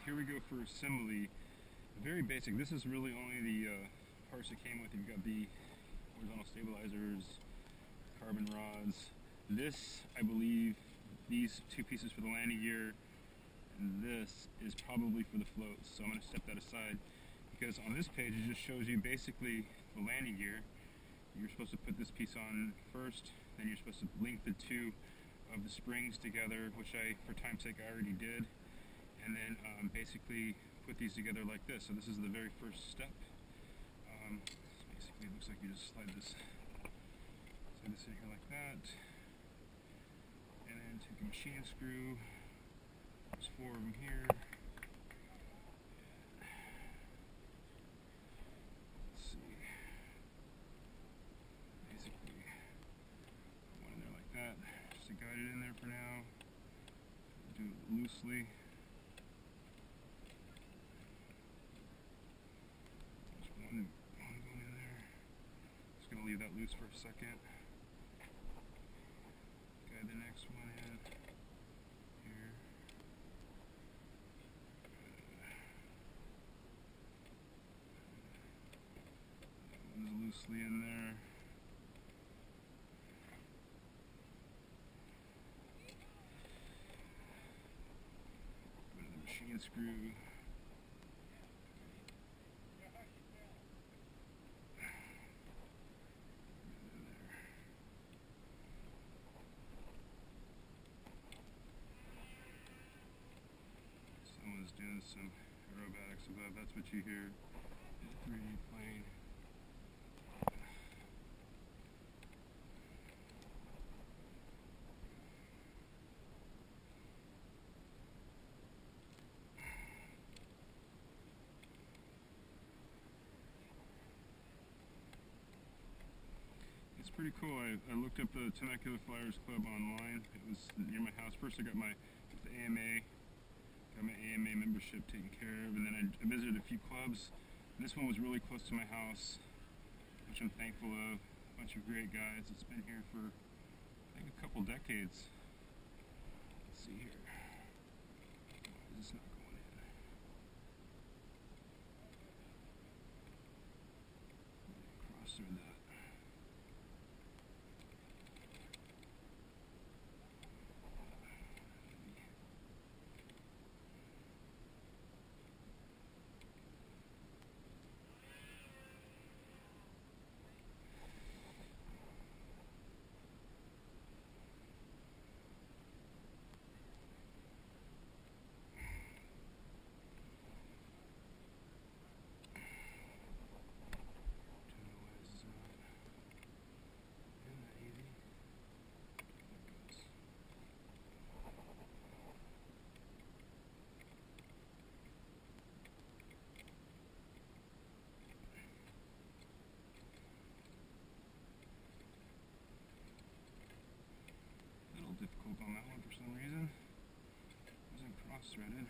here we go for assembly. Very basic. This is really only the parts that came with it. You've got the horizontal stabilizers, carbon rods. This, I believe, these two pieces for the landing gear, and this is probably for the floats. So I'm going to step that aside because on this page it just shows you basically the landing gear. You're supposed to put this piece on first, then you're supposed to link the two of the springs together, which I, for time's sake, I already did, and then basically put these together like this. So this is the very first step. Basically, it looks like you just slide this in here like that, and then take a machine screw. There's 4 of them here. Let's see. Basically, one in there like that. Just to guide it in there for now. Do it loosely. There's one going in there. Just gonna leave that loose for a second. Guide the next one in here. That one's loosely in there. Machine screw. Someone's doing some aerobatics above. That's what you hear. 3D plane. It's pretty cool. I looked up the Temecula Flyers Club online. It was near my house. First I got the AMA, got my AMA membership taken care of, and then I visited a few clubs. And this one was really close to my house, which I'm thankful of. A bunch of great guys. It's been here for, I think, a couple decades. Let's see here. Why is this not going in? Cross through that. Difficult on that one for some reason. It wasn't cross-threaded.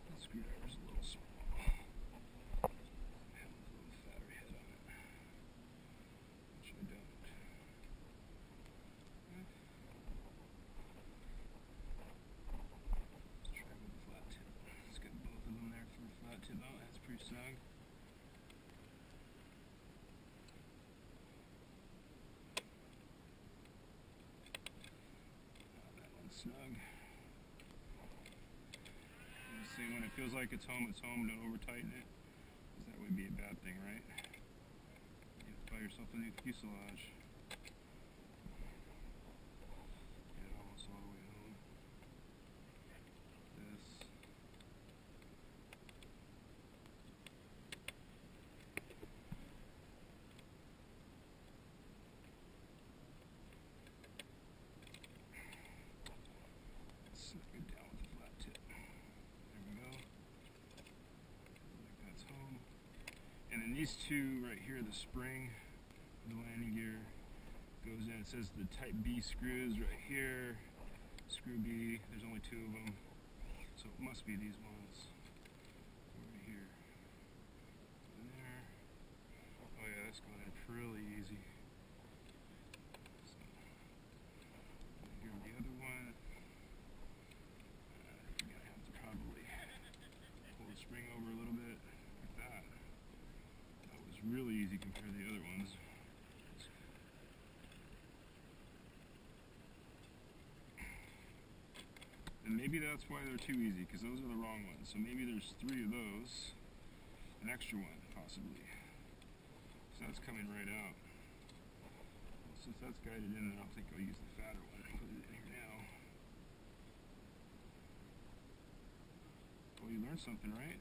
The screwdriver's a little small. Oh, that's pretty snug. That one's snug. You see, when it feels like it's home, don't over tighten it, because that would be a bad thing, right? You have to buy yourself a new fuselage. Get it almost all the way home. This. Snug it down with the flat tip. There we go. Like that's home. And then these two right here, the spring, the landing gear, then it says the type B screws right here. Screw B, there's only 2 of them. So it must be these ones. Right here. In there. Oh yeah, that's going in really easy. So, here's the other one. You're gonna have to probably pull the spring over a little bit, like that. That was really easy compared to the other ones. And maybe that's why they're too easy, because those are the wrong ones. So maybe there's 3 of those, an extra one, possibly. So that's coming right out. Since that's guided in, then I'll think I'll use the fatter one and put it in here now. Well, you learned something, right?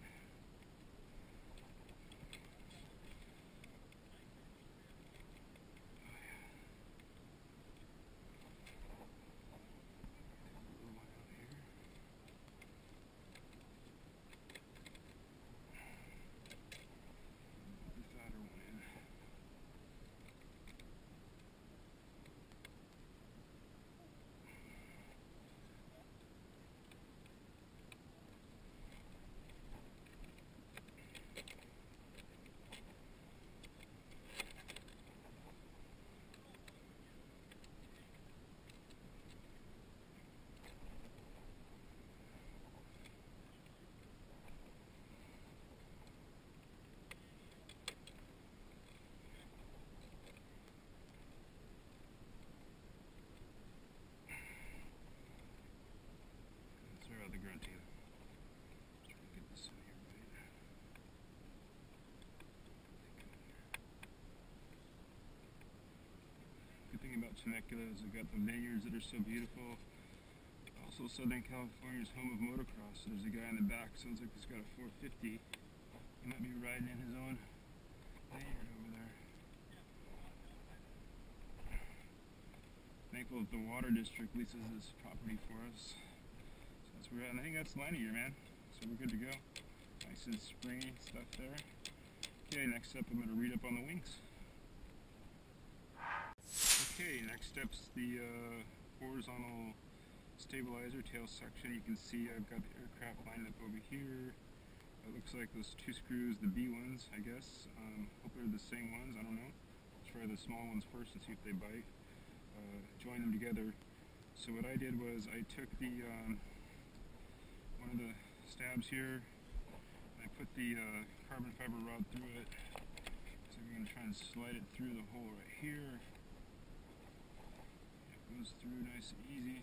The grunting. Just trying to get this in here right. Good thing about Temecula is they've got the vineyards that are so beautiful. Also, Southern California's home of motocross. So there's a guy in the back, sounds like he's got a 450. He might be riding in his own vineyard over there. Thankful that the water district leases this property for us. And I think that's line of year, man. So we're good to go. Nice and springy stuff there. Okay, next up I'm going to read up on the wings. Okay, next step's the horizontal stabilizer tail section. You can see I've got the aircraft lined up over here. It looks like those 2 screws, the B ones, I guess. Hope they're the same ones, I don't know. Let's try the small ones first and see if they bite. Join them together. So what I did was I took the one of the stabs here, and I put the carbon fiber rod through it. So we're going to try and slide it through the hole right here. It goes through nice and easy.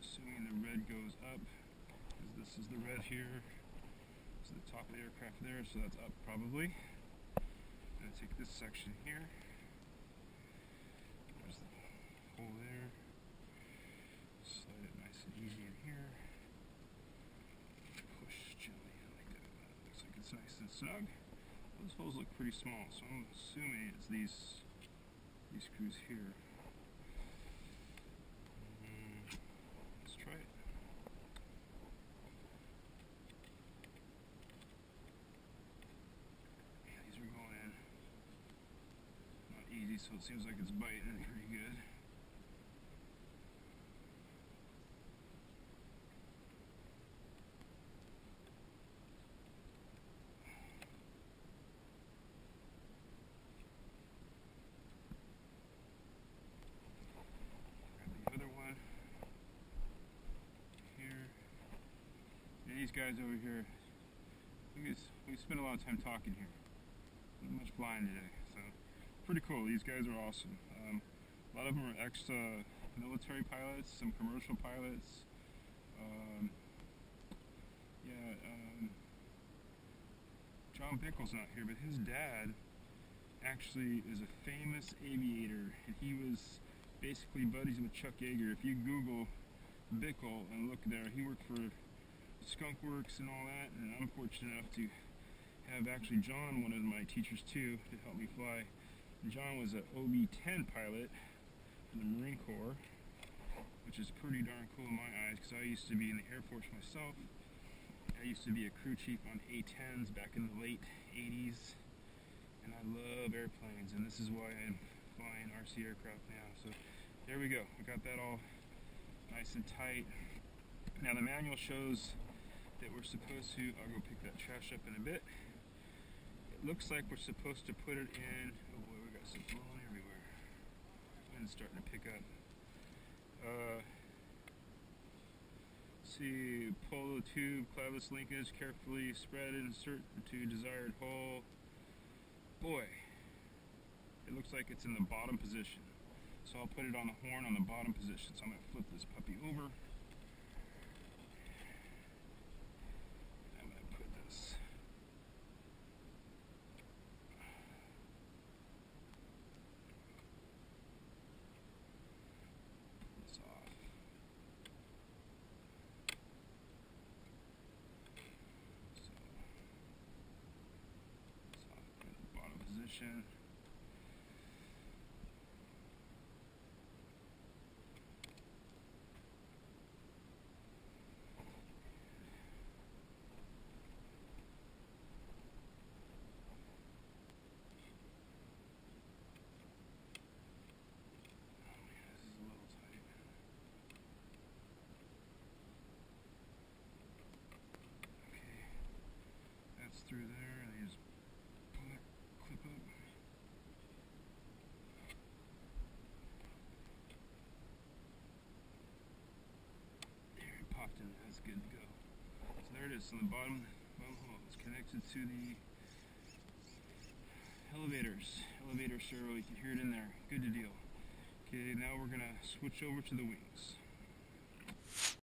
Assuming the red goes up, because this is the red here. So the top of the aircraft there, so that's up probably. I'm going to take this section here. There's the hole there. Slide it nice and easy in here. Push gently in like that. Looks like it's nice and snug. Those holes look pretty small, so I'm assuming it's these screws here. Let's try it. Yeah, these are going in. Not easy, so it seems like it's biting pretty good. These guys over here, we spent a lot of time talking here. Not much flying today, so pretty cool. These guys are awesome. A lot of them are ex-military pilots, some commercial pilots. John Bickle's not here, but his dad actually is a famous aviator, and he was basically buddies with Chuck Yeager. If you Google Bickle and look there, he worked for Skunk Works and all that, and I'm fortunate enough to have actually John, one of my teachers too, to help me fly. And John was an OB-10 pilot for the Marine Corps, which is pretty darn cool in my eyes, because I used to be in the Air Force myself. I used to be a crew chief on A-10s back in the late 80s, and I love airplanes, and this is why I'm flying RC aircraft now. So there we go. I got that all nice and tight. Now the manual shows that we're supposed to, I'll go pick that trash up in a bit. It looks like we're supposed to put it in, oh boy, we got some blowing everywhere. Wind's starting to pick up. See, pull the tube, cloudless linkage, carefully spread and insert into desired hole. Boy, it looks like it's in the bottom position. So I'll put it on the horn on the bottom position. So I'm going to flip this puppy over. I'm going to put this off. So it's off in the bottom position. Through there, and you just pull that clip up. There, it popped in. That's good to go. So there it is on the bottom hole. It's connected to the elevator servo. You can hear it in there. Good to deal. Okay, now we're gonna switch over to the wings.